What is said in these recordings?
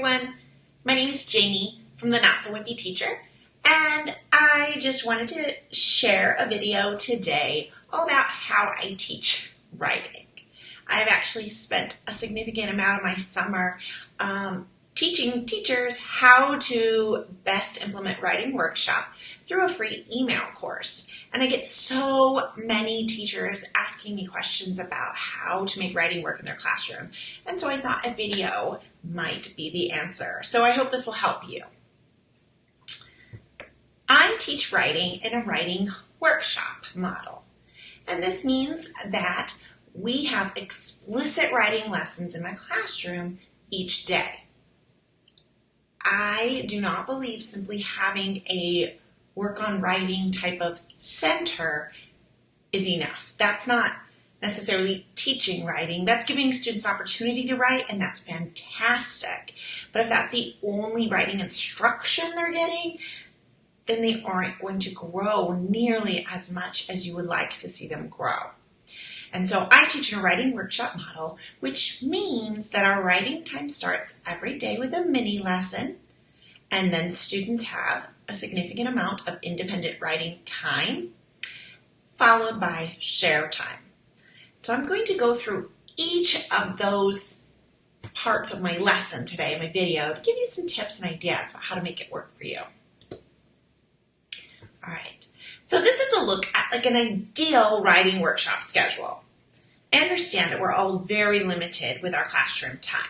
everyone. My name is Jamie from the Not So Wimpy Teacher, and I just wanted to share a video today all about how I teach writing. I've actually spent a significant amount of my summer teaching teachers how to best implement writing workshop through a free email course. And I get so many teachers asking me questions about how to make writing work in their classroom. And so I thought a video might be the answer. So I hope this will help you. I teach writing in a writing workshop model. And this means that we have explicit writing lessons in my classroom each day. I do not believe simply having a work on writing type of center is enough. That's not necessarily teaching writing. That's giving students an opportunity to write, and that's fantastic. But if that's the only writing instruction they're getting, then they aren't going to grow nearly as much as you would like to see them grow. And so I teach in a writing workshop model, which means that our writing time starts every day with a mini lesson, and then students have a significant amount of independent writing time, followed by share time. So I'm going to go through each of those parts of my lesson today, my video, to give you some tips and ideas about how to make it work for you. All right, so this is a look at like an ideal writing workshop schedule. I understand that we're all very limited with our classroom time.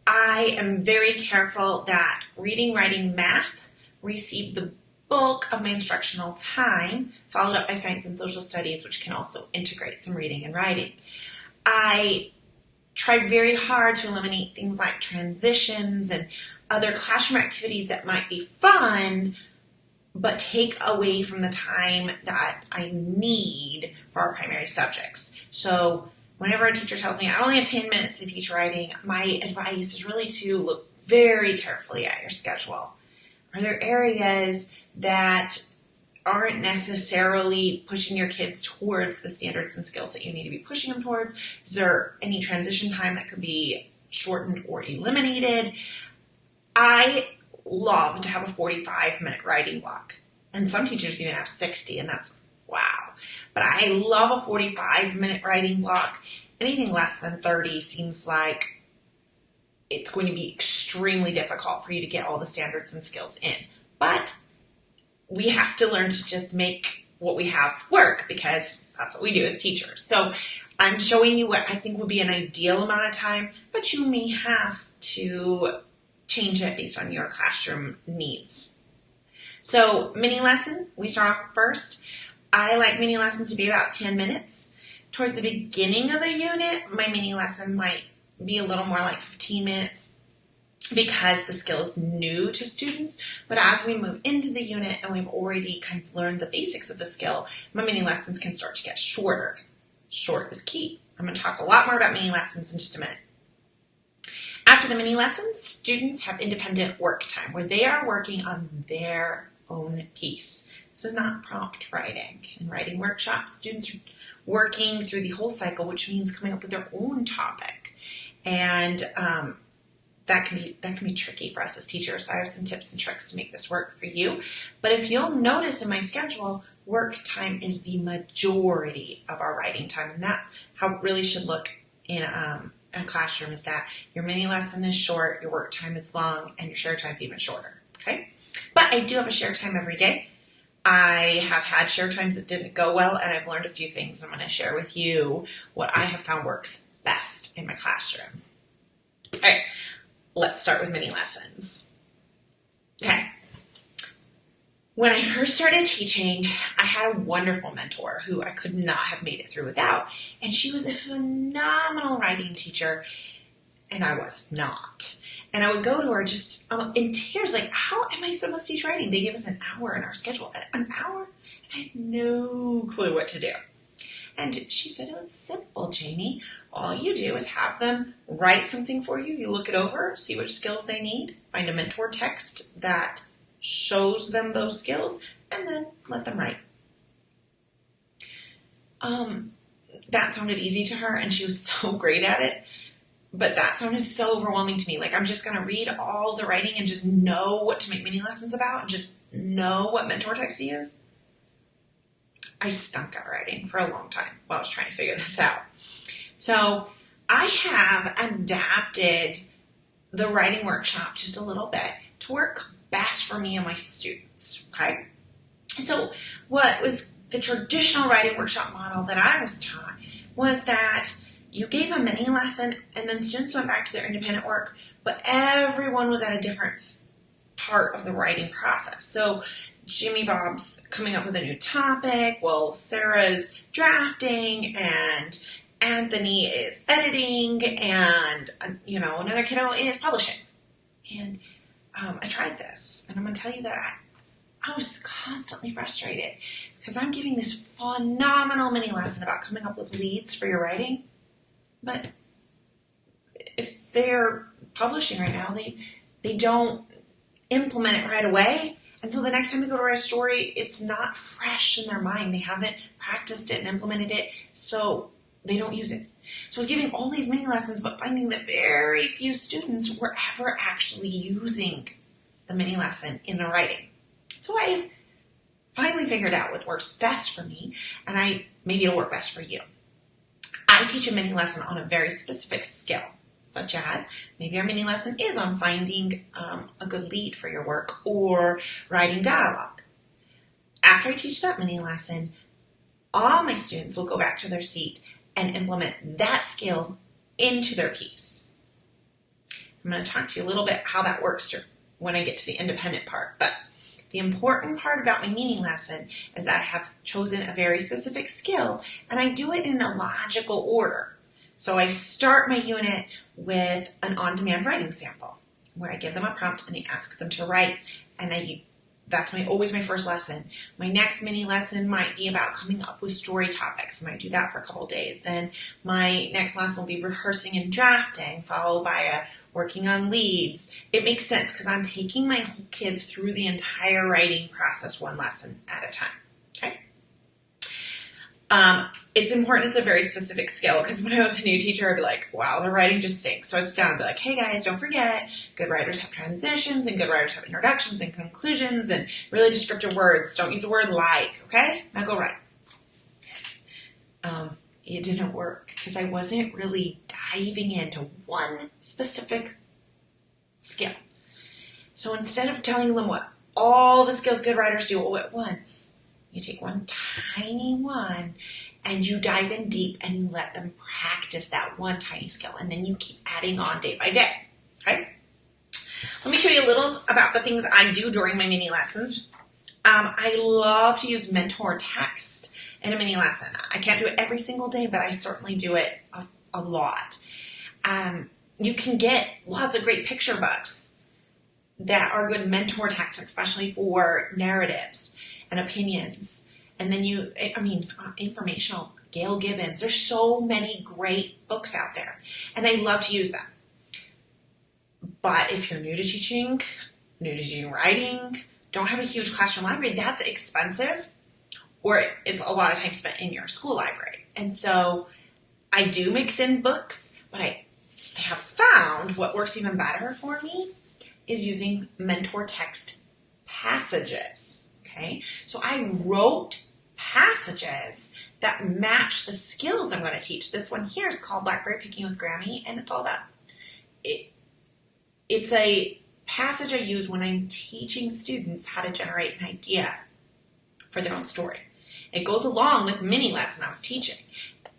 I am very careful that reading, writing, math receive the bulk of my instructional time, followed up by science and social studies, which can also integrate some reading and writing. I try very hard to eliminate things like transitions and other classroom activities that might be fun, but take away from the time that I need for our primary subjects. So whenever a teacher tells me I only have 10 minutes to teach writing, my advice is really to look very carefully at your schedule. Are there areas that aren't necessarily pushing your kids towards the standards and skills that you need to be pushing them towards? Is there any transition time that could be shortened or eliminated? I love to have a 45-minute writing block. And some teachers even have 60, and that's wow. But I love a 45-minute writing block. Anything less than 30 seems like it's going to be extremely difficult for you to get all the standards and skills in. But we have to learn to just make what we have work, because that's what we do as teachers. So I'm showing you what I think would be an ideal amount of time, but you may have to change it based on your classroom needs. So mini lesson, we start off first. I like mini lessons to be about 10 minutes. Towards the beginning of a unit, my mini lesson might be a little more like 15 minutes because the skill is new to students. But as we move into the unit and we've already kind of learned the basics of the skill, my mini lessons can start to get shorter. Short is key. I'm going to talk a lot more about mini lessons in just a minute. After the mini lessons, students have independent work time where they are working on their own piece. This is not prompt writing. In writing workshops, students are working through the whole cycle, which means coming up with their own topic. And that can be tricky for us as teachers. So I have some tips and tricks to make this work for you. But if you'll notice in my schedule, work time is the majority of our writing time. And that's how it really should look in a classroom, is that your mini lesson is short, your work time is long, and your share time is even shorter, okay? But I do have a share time every day. I have had share times that didn't go well, and I've learned a few things. I'm going to share with you what I have found works best in my classroom. All right, let's start with mini lessons. Okay. When I first started teaching, I had a wonderful mentor who I could not have made it through without. And she was a phenomenal writing teacher, and I was not. And I would go to her just in tears, like, how am I supposed to teach writing? They gave us an hour in our schedule. An hour? And I had no clue what to do. And she said, oh, it's simple, Jamie. All you do is have them write something for you. You look it over, see which skills they need, find a mentor text that shows them those skills, and then let them write. That sounded easy to her, and she was so great at it. But that sounded so overwhelming to me. Like, I'm just going to read all the writing and just know what to make mini lessons about and just know what mentor text to use. I stunk at writing for a long time while I was trying to figure this out. So I have adapted the writing workshop just a little bit to work best for me and my students, okay? So what was the traditional writing workshop model that I was taught was that you gave a mini lesson and then students went back to their independent work, but everyone was at a different part of the writing process. So Jimmy Bob's coming up with a new topic, while Sarah's drafting, and Anthony is editing, and another kiddo is publishing. And I tried this, and I'm going to tell you that I was constantly frustrated because I'm giving this phenomenal mini lesson about coming up with leads for your writing, but if they're publishing right now, they don't implement it right away. And so the next time they go to write a story, it's not fresh in their mind. They haven't practiced it and implemented it, so they don't use it. So I was giving all these mini lessons, but finding that very few students were ever actually using the mini lesson in the writing. So I've finally figured out what works best for me, and maybe it'll work best for you. I teach a mini lesson on a very specific skill, such as maybe our mini lesson is on finding a good lead for your work or writing dialogue. After I teach that mini lesson, all my students will go back to their seat and implement that skill into their piece. I'm going to talk to you a little bit how that works when I get to the independent part, but the important part about my mini lesson is that I have chosen a very specific skill, and I do it in a logical order. So I start my unit with an on-demand writing sample where I give them a prompt and I ask them to write, and that's always my first lesson. My next mini lesson might be about coming up with story topics. I might do that for a couple of days. Then my next lesson will be rehearsing and drafting, followed by working on leads. It makes sense because I'm taking my kids through the entire writing process one lesson at a time. Okay. It's important. It's a very specific skill because when I was a new teacher, I'd be like, wow, the writing just stinks. So I'd sit down and be like, hey guys, don't forget, good writers have transitions and good writers have introductions and conclusions and really descriptive words. Don't use the word like, okay? Now go write. It didn't work because I wasn't really diving into one specific skill. So instead of telling them what all the skills good writers do all at once, you take one tiny one and you dive in deep and you let them practice that one tiny skill, and then you keep adding on day by day, okay? Let me show you a little about the things I do during my mini lessons. I love to use mentor text in a mini lesson. I can't do it every single day, but I certainly do it a lot. You can get lots of great picture books that are good mentor text, especially for narratives and opinions. And then Informational, Gail Gibbons. There's so many great books out there, and I love to use them. But if you're new to teaching writing, don't have a huge classroom library, that's expensive, or it's a lot of time spent in your school library. And so I do mix in books, but I have found what works even better for me is using mentor text passages. Okay, so I wrote passages that match the skills I'm going to teach. This one here is called Blackberry Picking with Grammy, and it's all about it. It's a passage I use when I'm teaching students how to generate an idea for their own story. It goes along with the mini lesson I was teaching,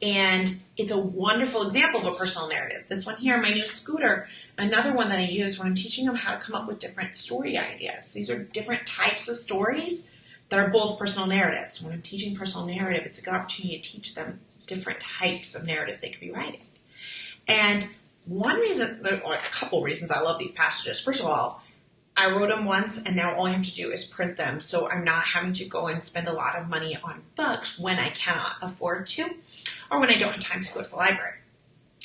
and it's a wonderful example of a personal narrative. This one here, my new scooter, another one that I use when I'm teaching them how to come up with different story ideas. These are different types of stories that are both personal narratives. When I'm teaching personal narrative, it's a good opportunity to teach them different types of narratives they could be writing. And one reason, or a couple reasons I love these passages. First of all, I wrote them once and now all I have to do is print them. So I'm not having to go and spend a lot of money on books when I cannot afford to, or when I don't have time to go to the library.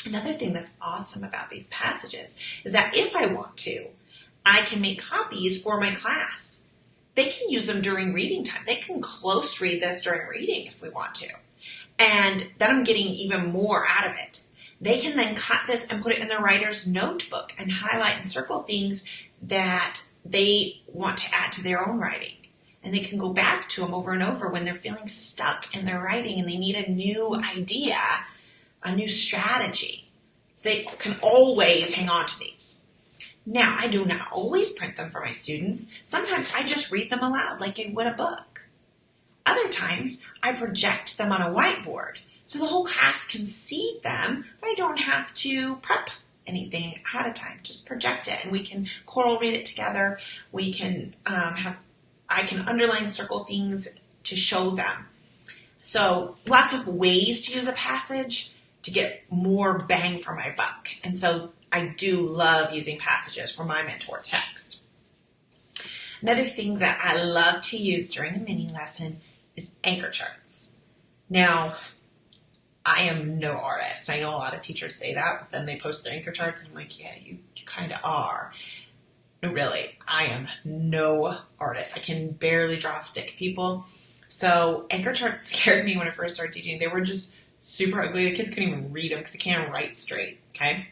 Another thing that's awesome about these passages is that if I want to, I can make copies for my class. They can use them during reading time. They can close read this during reading if we want to. And then I'm getting even more out of it. They can then cut this and put it in their writer's notebook and highlight and circle things that they want to add to their own writing. And they can go back to them over and over when they're feeling stuck in their writing and they need a new idea, a new strategy. So they can always hang on to these. Now, I do not always print them for my students. Sometimes I just read them aloud like I would a book. Other times, I project them on a whiteboard so the whole class can see them, but I don't have to prep anything ahead of time. Just project it, and we can choral read it together. We can I can underline and circle things to show them. So lots of ways to use a passage to get more bang for my buck. And so I do love using passages for my mentor text. Another thing that I love to use during a mini lesson is anchor charts. Now, I am no artist. I know a lot of teachers say that, but then they post their anchor charts and I'm like, yeah, you kind of are. No, really, I am no artist. I can barely draw stick people. So anchor charts scared me when I first started teaching. They were just super ugly. The kids couldn't even read them because they can't write straight, okay?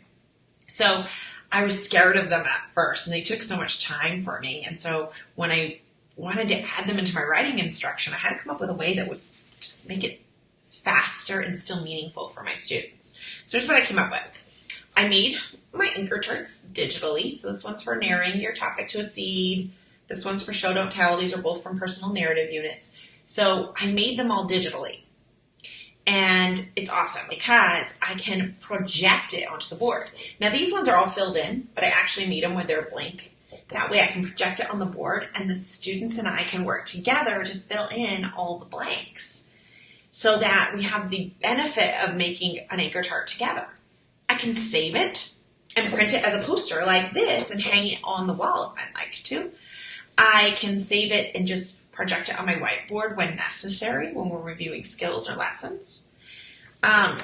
So I was scared of them at first, and they took so much time for me. And so when I wanted to add them into my writing instruction, I had to come up with a way that would just make it faster and still meaningful for my students. So here's what I came up with. I made my anchor charts digitally. So this one's for narrating your topic to a seed. This one's for show, don't tell. These are both from personal narrative units. So I made them all digitally. And it's awesome because I can project it onto the board. Now these ones are all filled in, but I actually made them when they're blank. That way I can project it on the board and the students and I can work together to fill in all the blanks so that we have the benefit of making an anchor chart together. I can save it and print it as a poster like this and hang it on the wall if I'd like to. I can save it and just project it on my whiteboard when necessary, when we're reviewing skills or lessons. And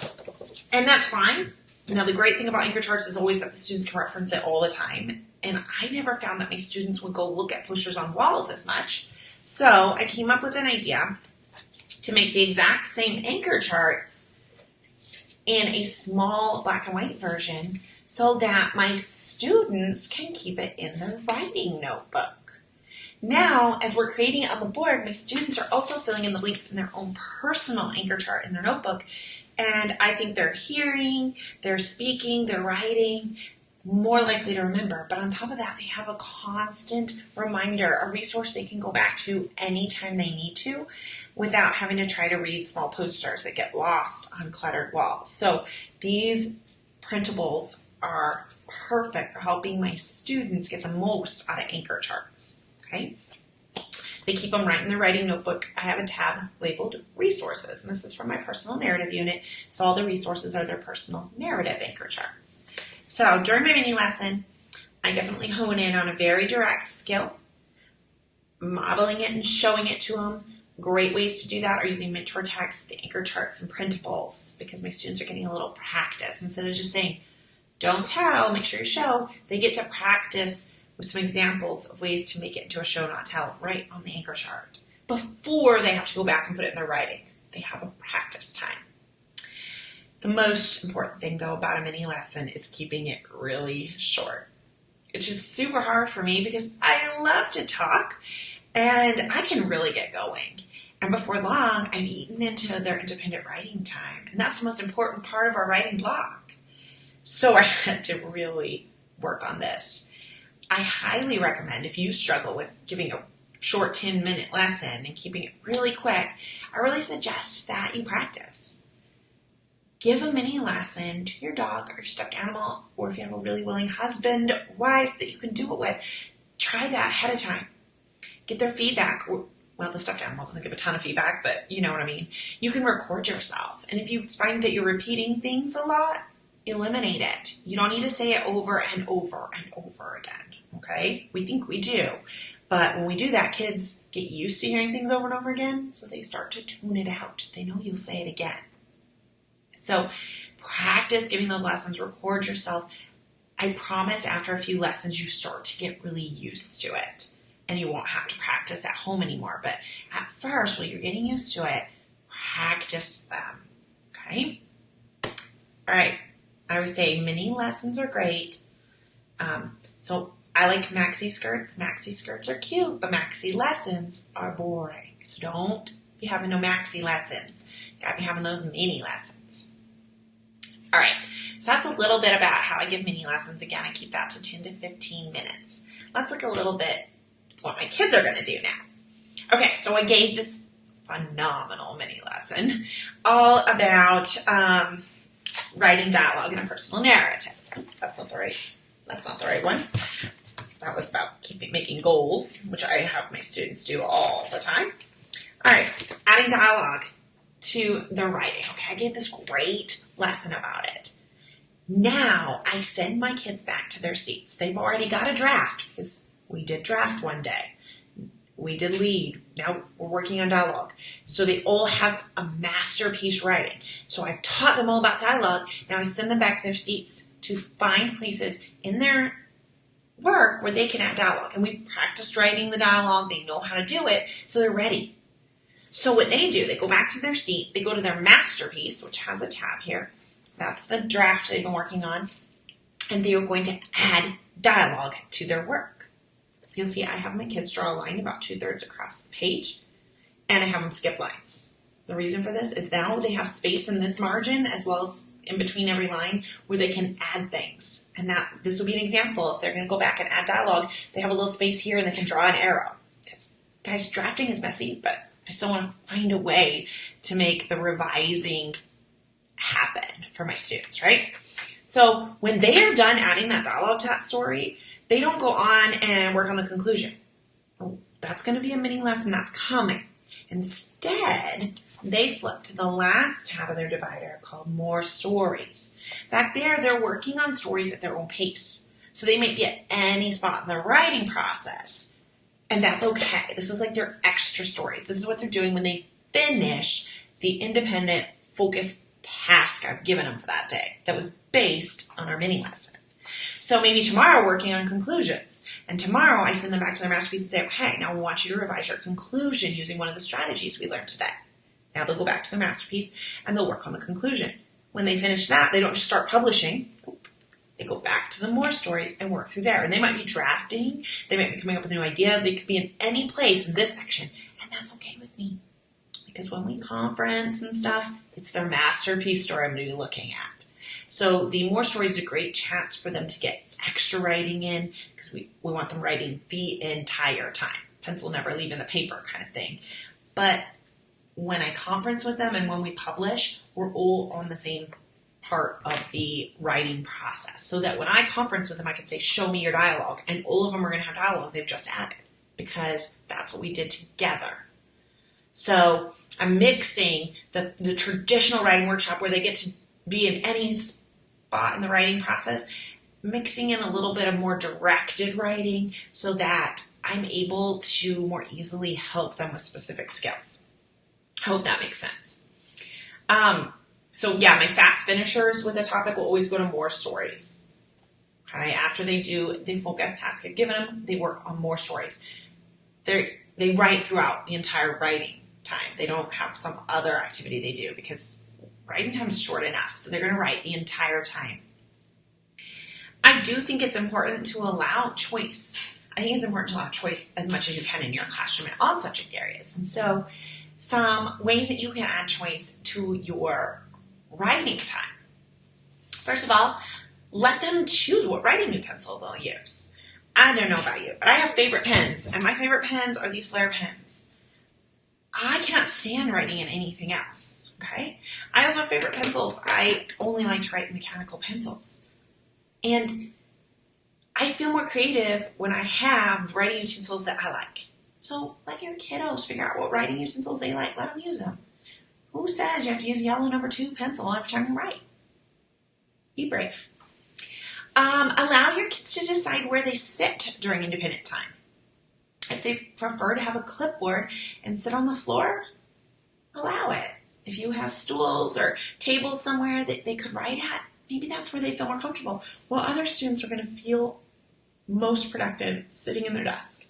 that's fine. Now, the great thing about anchor charts is always that the students can reference it all the time. And I never found that my students would go look at posters on walls as much. So I came up with an idea to make the exact same anchor charts in a small black and white version so that my students can keep it in their writing notebook. Now, as we're creating it on the board, my students are also filling in the blanks in their own personal anchor chart in their notebook. And I think they're hearing, they're speaking, they're writing, more likely to remember. But on top of that, they have a constant reminder, a resource they can go back to anytime they need to without having to try to read small posters that get lost on cluttered walls. So these printables are perfect for helping my students get the most out of anchor charts. Okay? They keep them right in their writing notebook. I have a tab labeled resources, and this is from my personal narrative unit. So all the resources are their personal narrative anchor charts. So during my mini lesson, I definitely hone in on a very direct skill, modeling it and showing it to them. Great ways to do that are using mentor text, the anchor charts, and printables because my students are getting a little practice. Instead of just saying, don't tell, make sure you show, they get to practice with some examples of ways to make it into a show, not tell, right on the anchor chart. Before they have to go back and put it in their writings, they have a practice time. The most important thing, though, about a mini lesson is keeping it really short, which is super hard for me because I love to talk and I can really get going. And before long, I've eaten into their independent writing time. And that's the most important part of our writing block. So I had to really work on this. I highly recommend if you struggle with giving a short 10-minute lesson and keeping it really quick, I really suggest that you practice. Give a mini lesson to your dog or your stuffed animal, or if you have a really willing husband, wife that you can do it with, try that ahead of time. Get their feedback. Well, the stuffed animal doesn't give a ton of feedback, but you know what I mean. You can record yourself. And if you find that you're repeating things a lot, eliminate it. You don't need to say it over and over and over again, okay? We think we do. But when we do that, kids get used to hearing things over and over again, so they start to tune it out. They know you'll say it again. So practice giving those lessons, record yourself. I promise after a few lessons, you start to get really used to it. And you won't have to practice at home anymore. But at first, when you're getting used to it, practice them, okay? All right. I would say mini lessons are great. So I like maxi skirts. Maxi skirts are cute, but maxi lessons are boring. So don't be having no maxi lessons. You gotta be having those mini lessons. All right, so that's a little bit about how I give mini lessons. Again, I keep that to 10 to 15 minutes. Let's look a little bit what my kids are gonna do now. Okay, so I gave this phenomenal mini lesson all about writing dialogue in a personal narrative. That's not the right one. That was about making goals, which I have my students do all the time. All right, adding dialogue to the writing. Okay, I gave this great lesson about it. Now I send my kids back to their seats. They've already got a draft because we did draft one day. We did lead. Now we're working on dialogue. So they all have a masterpiece writing. So I've taught them all about dialogue. Now I send them back to their seats to find places in their work where they can add dialogue. And we've practiced writing the dialogue. They know how to do it. So they're ready. So what they do, they go back to their seat. They go to their masterpiece, which has a tab here. That's the draft they've been working on. And they are going to add dialogue to their work. You'll see I have my kids draw a line about 2/3 across the page, and I have them skip lines. The reason for this is now they have space in this margin as well as in between every line where they can add things. And this would be an example. If they're going to go back and add dialogue, they have a little space here and they can draw an arrow. Because, guys, drafting is messy, but I still want to find a way to make the revising happen for my students, right? So when they are done adding that dialogue to that story, they don't go on and work on the conclusion. That's going to be a mini lesson that's coming. Instead, they flip to the last tab of their divider called More Stories. Back there, they're working on stories at their own pace. So they might be at any spot in the writing process. And that's okay. This is like their extra stories. This is what they're doing when they finish the independent, focused task I've given them for that day that was based on our mini lesson. So maybe tomorrow we're working on conclusions. And tomorrow I send them back to their masterpiece and say, okay, now we want you to revise your conclusion using one of the strategies we learned today. Now they'll go back to their masterpiece and they'll work on the conclusion. When they finish that, they don't just start publishing. They go back to the more stories and work through there. And they might be drafting. They might be coming up with a new idea. They could be in any place in this section. And that's okay with me. Because when we conference and stuff, it's their masterpiece story I'm going to be looking at. So the more stories is a great chance for them to get extra writing in because we want them writing the entire time. Pencil never leaving the paper kind of thing. But when I conference with them and when we publish, we're all on the same part of the writing process. So that when I conference with them, I can say, show me your dialogue. And all of them are going to have dialogue they've just added because that's what we did together. So I'm mixing the traditional writing workshop where they get to be in any spot in the writing process, mixing in a little bit of more directed writing so that I'm able to more easily help them with specific skills. I hope that makes sense. So yeah, my fast finishers with a topic will always go to more stories. Okay, after they do the focus task I've given them, they work on more stories. They write throughout the entire writing time. They don't have some other activity they do because writing time is short enough, so they're going to write the entire time. I do think it's important to allow choice. I think it's important to allow choice as much as you can in your classroom in all subject areas. And so some ways that you can add choice to your writing time. First of all, let them choose what writing utensil they'll use. I don't know about you, but I have favorite pens, and my favorite pens are these Flair pens. I cannot stand writing in anything else. Okay. I also have favorite pencils. I only like to write mechanical pencils. And I feel more creative when I have writing utensils that I like. So let your kiddos figure out what writing utensils they like. Let them use them. Who says you have to use yellow number 2 pencil every time you write? Be brave. Allow your kids to decide where they sit during independent time. If they prefer to have a clipboard and sit on the floor, allow it. If you have stools or tables somewhere that they could write at, maybe that's where they feel more comfortable. While other students are going to feel most productive sitting in their desk.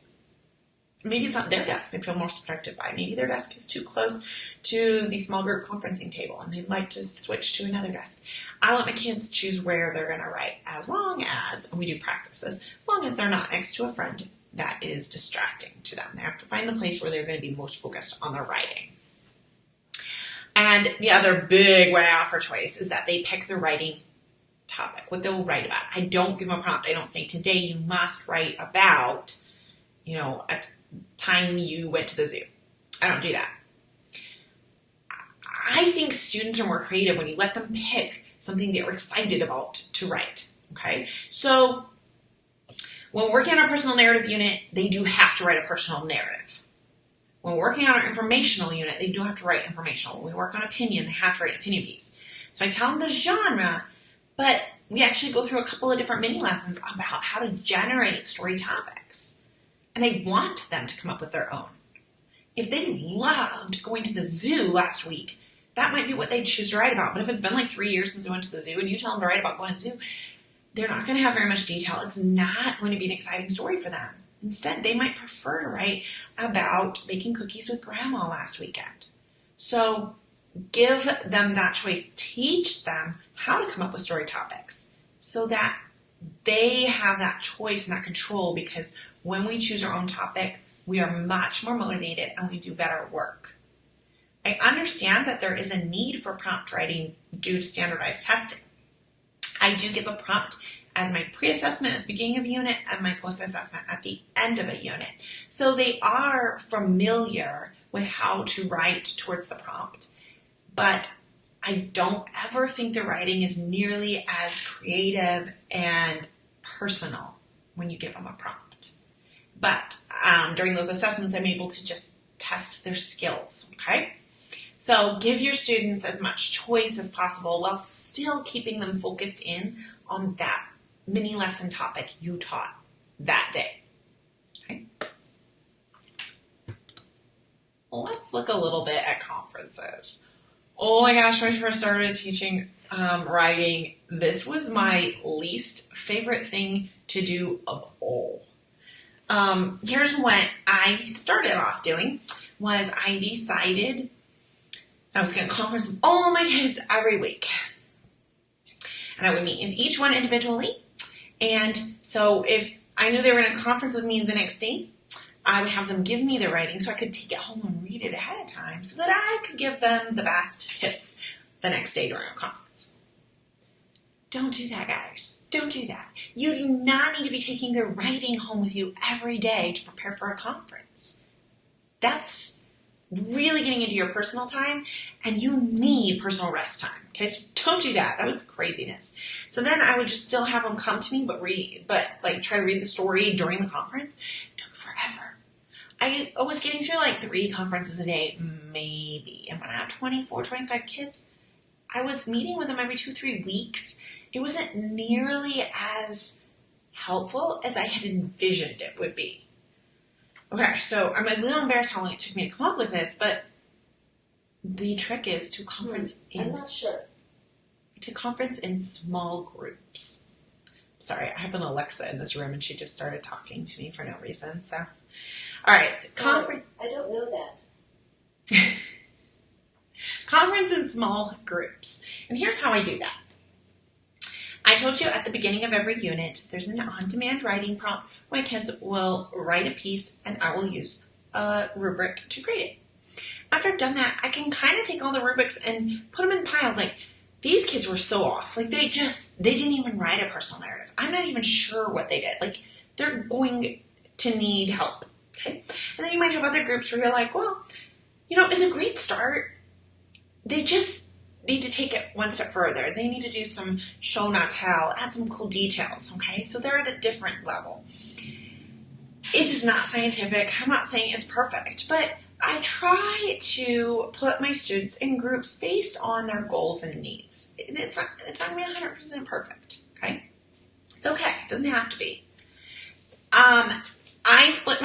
maybe it's not their desk they feel most protected by. Maybe their desk is too close to the small group conferencing table and they'd like to switch to another desk. I let my kids choose where they're going to write as long as, and we do practices, as long as they're not next to a friend that is distracting to them. They have to find the place where they're going to be most focused on their writing. And the other big way I offer choice is that they pick the writing topic, what they'll write about. I don't give them a prompt. I don't say, today you must write about, a time you went to the zoo. I don't do that. I think students are more creative when you let them pick something they're excited about to write. Okay? So when we're working on our personal narrative unit, they do have to write a personal narrative. When we're working on our informational unit, they do have to write informational. When we work on opinion, they have to write an opinion piece. So I tell them the genre, but we actually go through a couple of different mini lessons about how to generate story topics. And I want them to come up with their own. If they loved going to the zoo last week, that might be what they'd choose to write about. But if it's been like 3 years since they went to the zoo and you tell them to write about going to the zoo, they're not going to have very much detail. It's not going to be an exciting story for them. Instead, they might prefer to write about baking cookies with grandma last weekend. So give them that choice. Teach them how to come up with story topics so that they have that choice and that control, because when we choose our own topic, we are much more motivated and we do better work. I understand that there is a need for prompt writing due to standardized testing. I do give a prompt as my pre-assessment at the beginning of a unit and my post-assessment at the end of a unit. So they are familiar with how to write towards the prompt, but I don't ever think the writing is nearly as creative and personal when you give them a prompt. But during those assessments, I'm able to just test their skills, okay? So give your students as much choice as possible while still keeping them focused in on that mini lesson topic you taught that day. Okay. Let's look a little bit at conferences. Oh my gosh, when I first started teaching writing, this was my least favorite thing to do of all. Here's what I started off doing was I decided I was going to conference with all my kids every week. And I would meet with each one individually. And so if I knew they were in a conference with me the next day, I would have them give me the writing so I could take it home and read it ahead of time so that I could give them the best tips the next day during a conference. Don't do that, guys. Don't do that. You do not need to be taking their writing home with you every day to prepare for a conference. That's really getting into your personal time, and you need personal rest time. Okay, so don't do that. That was craziness. So then I would just still have them come to me, but try to read the story during the conference. It took forever. I was getting through like 3 conferences a day, maybe. And when I had 24, 25 kids, I was meeting with them every 2-3 weeks. It wasn't nearly as helpful as I had envisioned it would be. Okay, so I'm a little embarrassed how long it took me to come up with this, but the trick is to conference I'm not sure. To conference in small groups. Sorry, I have an Alexa in this room and she just started talking to me for no reason. So, all right, I don't know that. Conference in small groups. And here's how I do that. I told you at the beginning of every unit, there's an on-demand writing prompt. My kids will write a piece and I will use a rubric to grade it. After I've done that, I can kind of take all the rubrics and put them in piles. Like, these kids were so off. Like, they didn't even write a personal narrative. I'm not even sure what they did. Like, they're going to need help. Okay? And then you might have other groups where you're like, well, it's a great start. They just need to take it one step further. They need to do some show, not tell, add some cool details, okay? So they're at a different level. It is not scientific. I'm not saying it's perfect, but I try to put my students in groups based on their goals and needs. It's not going to be 100% perfect, okay? It's okay. It doesn't have to be. I split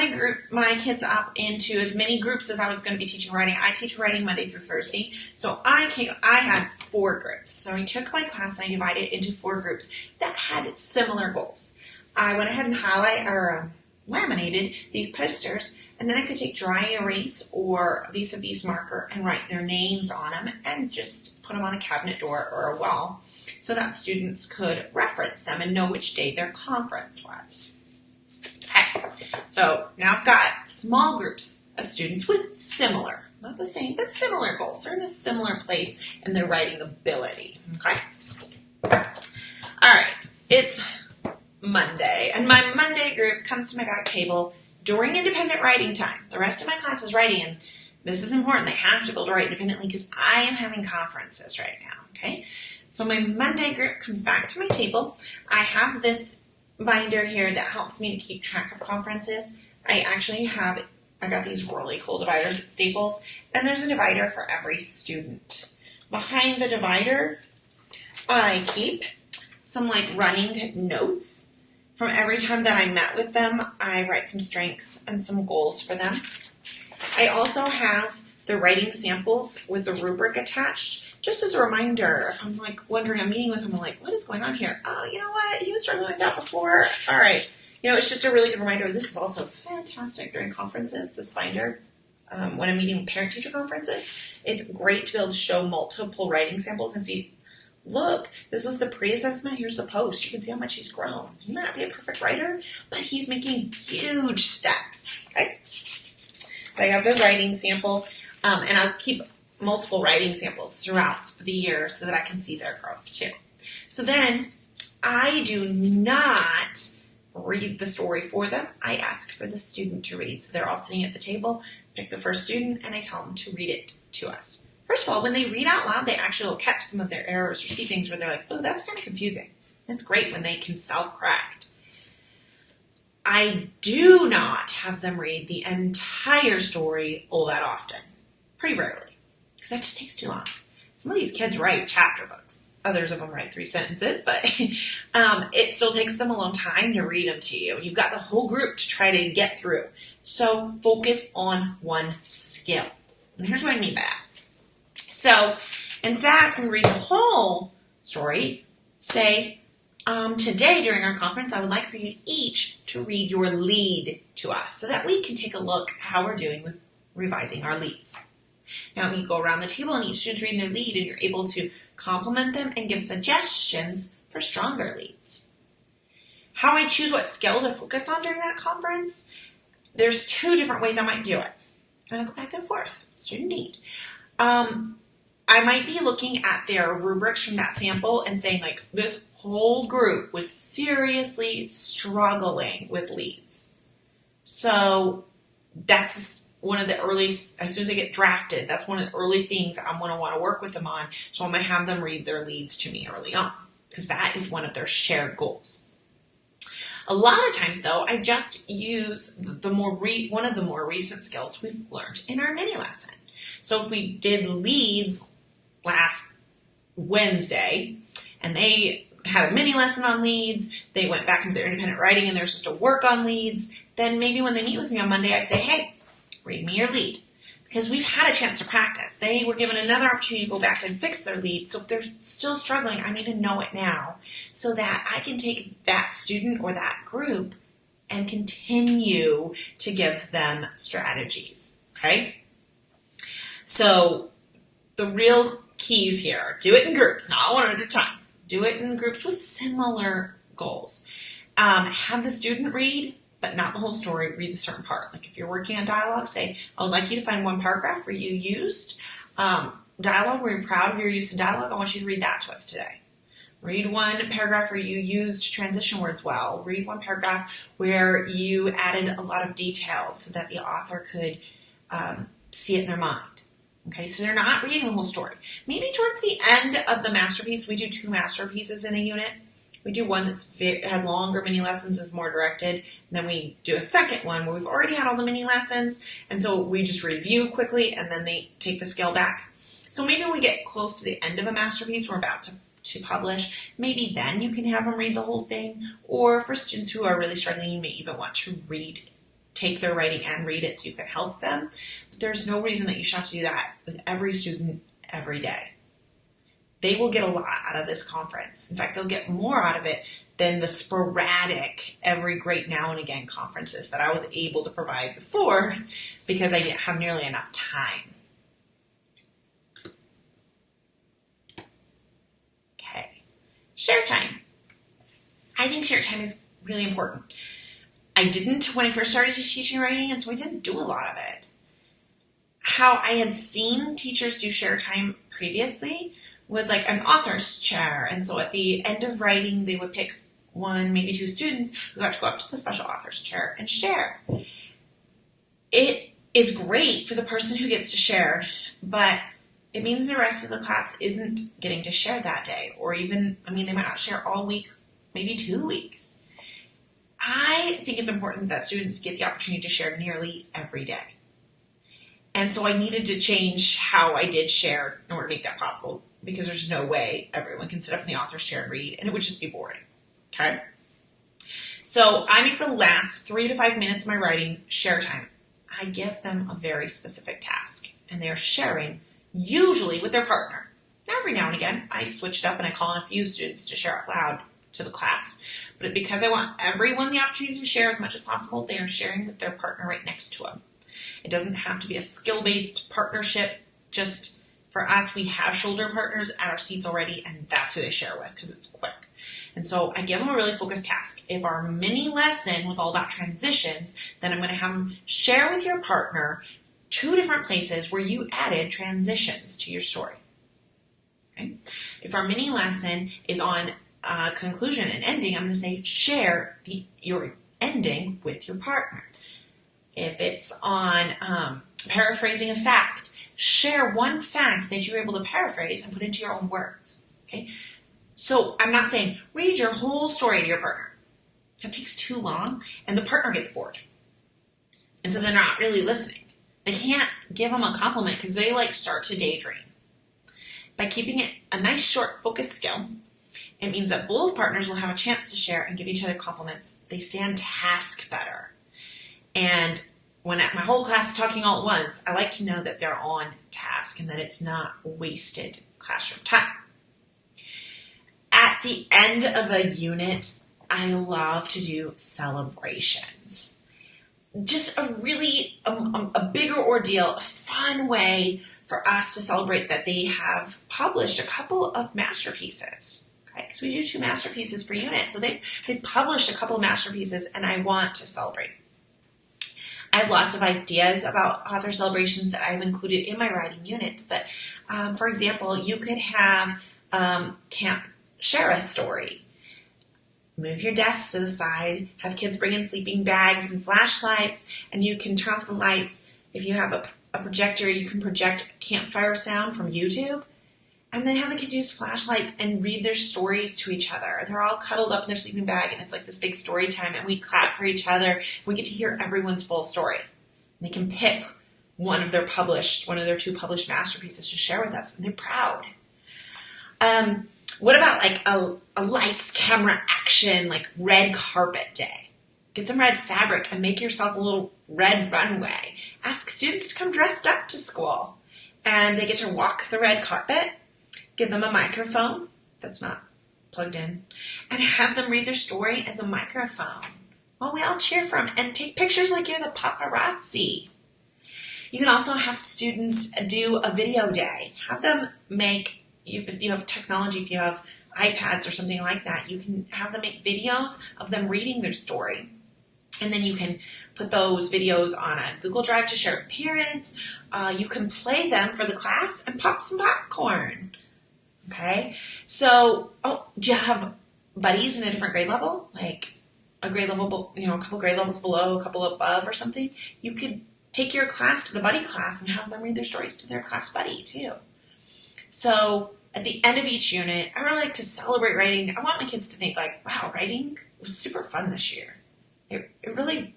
my kids up into as many groups as I was going to be teaching writing. I teach writing Monday through Thursday, so I had 4 groups. So I took my class and I divided it into 4 groups that had similar goals. I went ahead and laminated these posters, And then I could take dry erase or a vis-a-vis marker and write their names on them and just put them on a cabinet door or a wall so that students could reference them and know which day their conference was. Okay, so now I've got small groups of students with similar, not the same, but similar goals. They're in a similar place in their writing ability. Okay. All right, it's Monday, and my Monday group comes to my back table during independent writing time. The rest of my class is writing, and this is important. They have to be able to write independently because I am having conferences right now. Okay, so my Monday group comes back to my table. I have this binder here that helps me to keep track of conferences. I got these really cool dividers at Staples, and there's a divider for every student. Behind the divider, I keep some running notes from every time that I met with them. I write some strengths and some goals for them. I also have the writing samples with the rubric attached, just as a reminder. If I'm wondering, I'm meeting with him, I'm like, what is going on here? Oh, you know what? He was struggling with that before. All right. It's just a really good reminder. This is also fantastic during conferences, this binder. When I'm meeting parent-teacher conferences, it's great to be able to show multiple writing samples and see, look, this was the pre-assessment, here's the post. You can see how much he's grown. He might not be a perfect writer, but he's making huge steps. Okay? So I have the writing sample, and I'll keep multiple writing samples throughout the year so that I can see their growth too. So then I do not read the story for them. I ask for the student to read. So they're all sitting at the table, pick the first student, and I tell them to read it to us. First of all, when they read out loud, they actually will catch some of their errors or see things where they're like, oh, that's kind of confusing. It's great when they can self-correct. I do not have them read the entire story all that often. Pretty rarely. Because that just takes too long. Some of these kids write chapter books. Others of them write 3 sentences, but it still takes them a long time to read them to you. You've got the whole group to try to get through. So focus on one skill. And here's what I mean by that. So instead of asking to read the whole story, say, today during our conference, I would like for you each to read your lead to us so that we can take a look at how we're doing with revising our leads. Now you go around the table and each student's reading their lead and you're able to compliment them and give suggestions for stronger leads. How I choose what skill to focus on during that conference, there's 2 different ways I might do it. And I go back and forth, student need. I might be looking at their rubrics from that sample and saying this whole group was seriously struggling with leads. So that's one of the early, as soon as they get drafted, that's one of the early things I'm going to want to work with them on. So I'm going to have them read their leads to me early on because that is one of their shared goals. A lot of times, though, I just use one of the more recent skills we've learned in our mini lesson. So if we did leads last Wednesday and they had a mini lesson on leads, they went back into their independent writing and there's just a work on leads, then maybe when they meet with me on Monday, I say, hey, read me your lead. Because we've had a chance to practice. They were given another opportunity to go back and fix their lead. So if they're still struggling, I need to know it now so that I can take that student or that group and continue to give them strategies. Okay? So the real keys here, do it in groups, not one at a time. Do it in groups with similar goals. Have the student read, but not the whole story, read the certain part. If you're working on dialogue, say, I would like you to find one paragraph where you used dialogue, where you're proud of your use of dialogue. I want you to read that to us today. Read one paragraph where you used transition words well. Read one paragraph where you added a lot of details so that the author could see it in their mind. Okay, so they're not reading the whole story. Maybe towards the end of the masterpiece, we do 2 masterpieces in a unit. We do one that has longer mini lessons, is more directed. And then we do a second one where we've already had all the mini lessons. And so we just review quickly and then they take the scale back. So maybe when we get close to the end of a masterpiece we're about to publish, maybe then you can have them read the whole thing. Or for students who are really struggling, you may even want to take their writing and read it so you can help them. But there's no reason that you should have to do that with every student every day. They will get a lot out of this conference. In fact, they'll get more out of it than the sporadic, every great now and again conferences that I was able to provide before because I didn't have nearly enough time. Okay, share time. I think share time is really important. I didn't when I first started teaching writing, and so I didn't do a lot of it. How I had seen teachers do share time previously was like an author's chair. And so at the end of writing, they would pick one, maybe two students who got to go up to the special author's chair and share. It is great for the person who gets to share, but it means the rest of the class isn't getting to share that day. Or even, they might not share all week, maybe 2 weeks. I think it's important that students get the opportunity to share nearly every day. And so I needed to change how I did share in order to make that possible, because there's no way everyone can sit up in the author's chair and read, and it would just be boring. Okay? So I make the last 3 to 5 minutes of my writing share time. I give them a very specific task, and they're sharing usually with their partner. Now, every now and again, I switch it up and I call on a few students to share out loud to the class. But because I want everyone the opportunity to share as much as possible, they are sharing with their partner right next to them. It doesn't have to be a skill-based partnership. Just for us, we have shoulder partners at our seats already, and that's who they share with because it's quick. And so I give them a really focused task. If our mini lesson was all about transitions, then I'm going to have them share with your partner 2 different places where you added transitions to your story. Okay? If our mini lesson is on conclusion and ending, I'm going to say share your ending with your partner. If it's on paraphrasing a fact, share one fact that you're able to paraphrase and put into your own words. Okay? So I'm not saying read your whole story to your partner. That takes too long, and the partner gets bored. And so they're not really listening. They can't give them a compliment because they start to daydream. By keeping it a nice, short, focused skill, it means that both partners will have a chance to share and give each other compliments. They stay on task better. And when my whole class is talking all at once, I like to know that they're on task and that it's not wasted classroom time. At the end of a unit, I love to do celebrations. Just a really a bigger ordeal, a fun way for us to celebrate that they have published a couple of masterpieces. Okay, because we do 2 masterpieces per unit. So they've published a couple of masterpieces, and I want to celebrate. I have lots of ideas about author celebrations that I've included in my writing units. But for example, you could have camp share a story. Move your desks to the side, have kids bring in sleeping bags and flashlights, and you can turn off the lights. If you have a projector, you can project campfire sound from YouTube, and then have the kids use flashlights and read their stories to each other. They're all cuddled up in their sleeping bag, and it's like this big story time, and we clap for each other. We get to hear everyone's full story. And they can pick one of their 2 published masterpieces to share with us, and they're proud. What about a lights, camera, action, red carpet day? Get some red fabric and make yourself a little red runway. Ask students to come dressed up to school. And they get to walk the red carpet. Give them a microphone that's not plugged in. And have them read their story at the microphone while we all cheer for them. And take pictures like you're the paparazzi. You can also have students do a video day. Have them make, if you have technology, if you have iPads or something like that, you can have them make videos of them reading their story. And then you can put those videos on a Google Drive to share with parents. You can play them for the class and pop some popcorn. Okay? So, do you have buddies in a different grade level? Like a grade level, a couple grade levels below, a couple above or something? You could take your class to the buddy class and have them read their stories to their class buddy too. So at the end of each unit, I really like to celebrate writing. I want my kids to think wow, writing was super fun this year. It really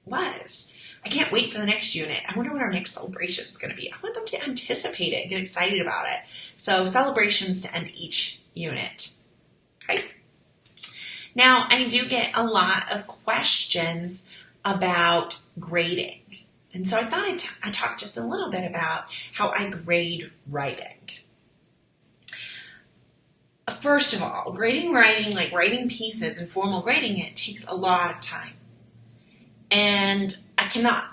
was. I can't wait for the next unit. I wonder what our next celebration is going to be. I want them to anticipate it and get excited about it. So celebrations to end each unit. Okay? Now, I do get a lot of questions about grading. And so I thought I'd talk just a little bit about how I grade writing. First of all, grading writing, like writing pieces and formal grading it, takes a lot of time. And I cannot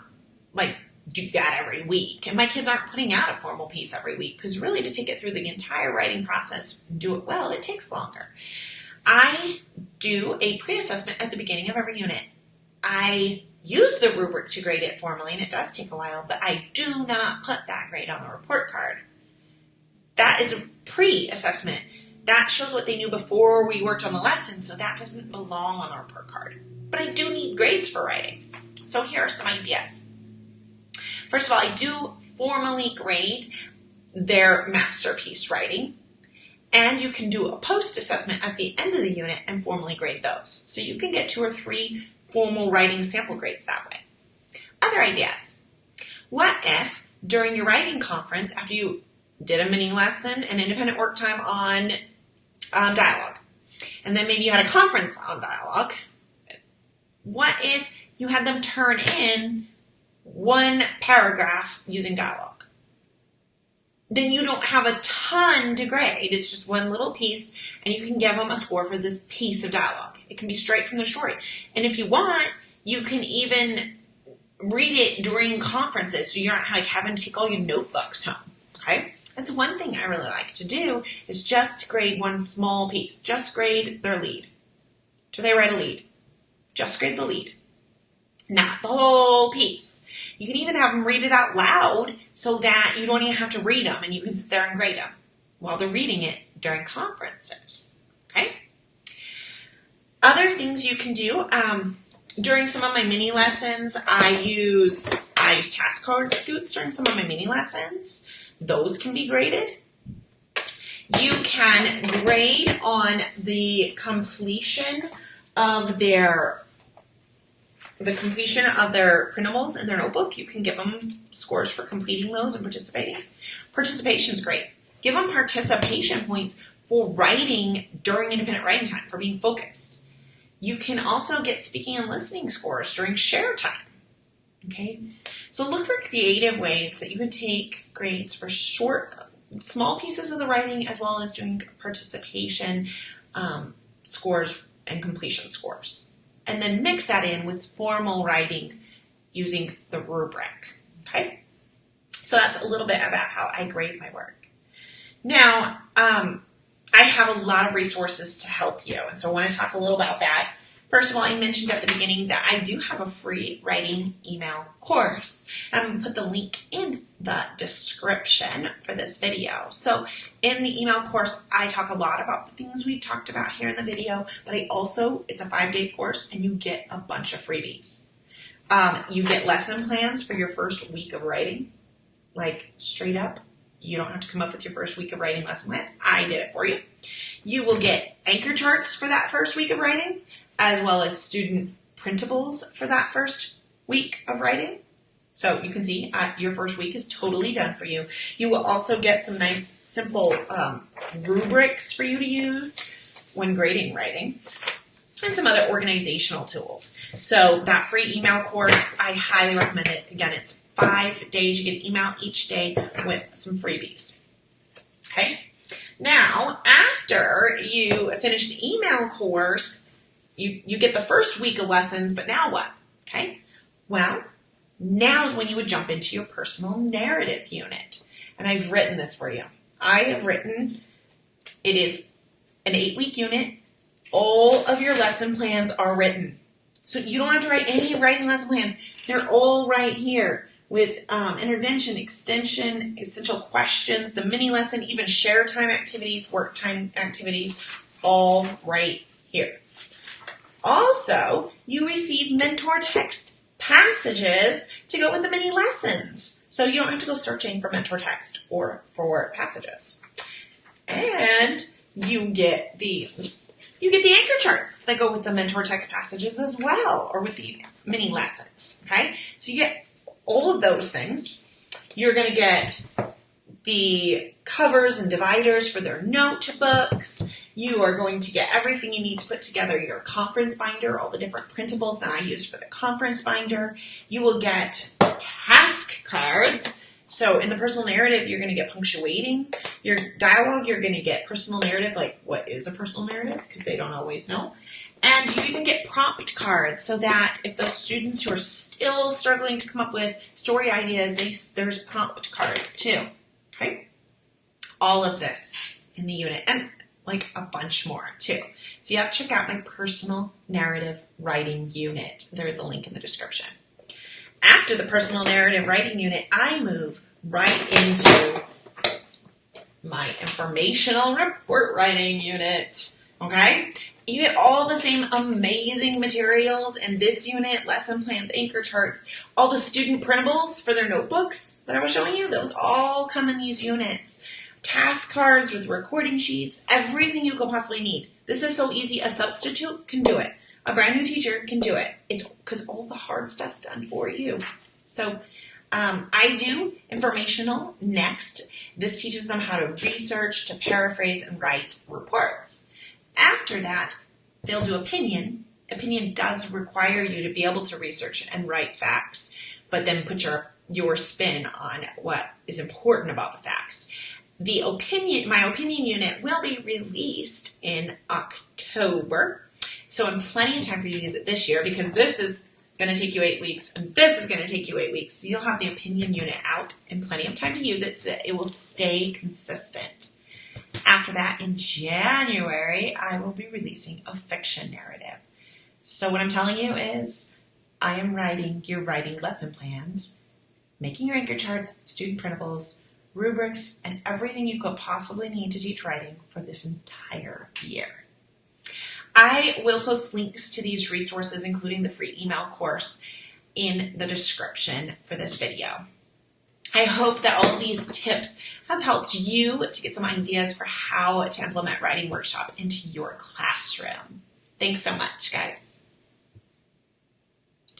do that every week. And my kids aren't putting out a formal piece every week because really to take it through the entire writing process and do it well, it takes longer. I do a pre-assessment at the beginning of every unit. I use the rubric to grade it formally, and it does take a while, but I do not put that grade on the report card. That is a pre-assessment. That shows what they knew before we worked on the lesson, so that doesn't belong on the report card. But I do need grades for writing. So here are some ideas. First of all, I do formally grade their masterpiece writing, and you can do a post-assessment at the end of the unit and formally grade those. So you can get 2 or 3 formal writing sample grades that way. Other ideas. What if during your writing conference, after you did a mini lesson and independent work time on dialogue, and then maybe you had a conference on dialogue, what if you had them turn in 1 paragraph using dialogue? Then you don't have a ton to grade. It's just 1 little piece, and you can give them a score for this piece of dialogue. It can be straight from the story. And if you want, you can even read it during conferences, so you're not having to take all your notebooks home. Okay? That's one thing I really like to do, is just grade 1 small piece. Just grade their lead. Do they write a lead? Just grade the lead. Not the whole piece. You can even have them read it out loud so that you don't even have to read them and you can sit there and grade them while they're reading it during conferences. Okay? Other things you can do, during some of my mini lessons, I use task card scoots during some of my mini lessons. Those can be graded. You can grade on the completion of their printables in their notebook. You can give them scores for completing those and participating. Participation is great. Give them participation points for writing during independent writing time, for being focused. You can also get speaking and listening scores during share time. Okay? So look for creative ways that you can take grades for small pieces of the writing as well as doing participation scores and completion scores. And then mix that in with formal writing using the rubric. Okay? So that's a little bit about how I grade my work. Now, I have a lot of resources to help you, and so I want to talk a little about that. First of all, I mentioned at the beginning that I do have a free writing email course. I'm going to put the link in the description for this video. So in the email course, I talk a lot about the things we talked about here in the video, but it's a 5-day course, and you get a bunch of freebies. You get lesson plans for your first week of writing, like straight up. You don't have to come up with your first week of writing lesson plans. I did it for you. You will get anchor charts for that first week of writing, as well as student printables for that first week of writing. So you can see your first week is totally done for you. You will also get some nice, simple rubrics for you to use when grading writing, and some other organizational tools. So that free email course, I highly recommend it. Again, it's 5 days. You get an email each day with some freebies. Okay? Now, after you finish the email course, you get the first week of lessons, but now what? Okay? Well, now is when you would jump into your personal narrative unit. And I've written this for you. It is an 8-week unit. All of your lesson plans are written. So you don't have to write any writing lesson plans. They're all right here with intervention, extension, essential questions, the mini lesson, even share time activities, work time activities, all right here. Also, you receive mentor text passages to go with the mini lessons. So you don't have to go searching for mentor text or for passages. And you get the anchor charts that go with the mentor text passages as well, or with the mini lessons. Okay? So you get all of those things. You're going to get the covers and dividers for their notebooks. You are going to get everything you need to put together your conference binder, all the different printables that I use for the conference binder. You will get task cards So in the personal narrative, you're going to get punctuating. Your dialogue, you're going to get personal narrative, like what is a personal narrative, because they don't always know. And you even get prompt cards so that if those students who are still struggling to come up with story ideas, there's prompt cards too. Okay? All of this in the unit, and like a bunch more too. So you have to check out my personal narrative writing unit. There is a link in the description. After the personal narrative writing unit, I move right into my informational report writing unit. Okay? You get all the same amazing materials in this unit, lesson plans, anchor charts, all the student printables for their notebooks that I was showing you, those all come in these units. Task cards with recording sheets, everything you could possibly need. This is so easy, a substitute can do it. A brand new teacher can do it. It's because all the hard stuff's done for you. So I do informational next. This teaches them how to research, to paraphrase, and write reports. After that, they'll do opinion. Opinion does require you to be able to research and write facts, but then put your spin on what is important about the facts. My opinion unit will be released in October. So in plenty of time for you to use it this year, because this is going to take you 8 weeks and this is going to take you 8 weeks. So you'll have the opinion unit out in plenty of time to use it so that it will stay consistent. After that, in January, I will be releasing a fiction narrative. So what I'm telling you is I am writing your writing lesson plans, making your anchor charts, student printables, rubrics, and everything you could possibly need to teach writing for this entire year. I will post links to these resources, including the free email course, in the description for this video. I hope that all of these tips have helped you to get some ideas for how to implement writing workshop into your classroom. Thanks so much, guys.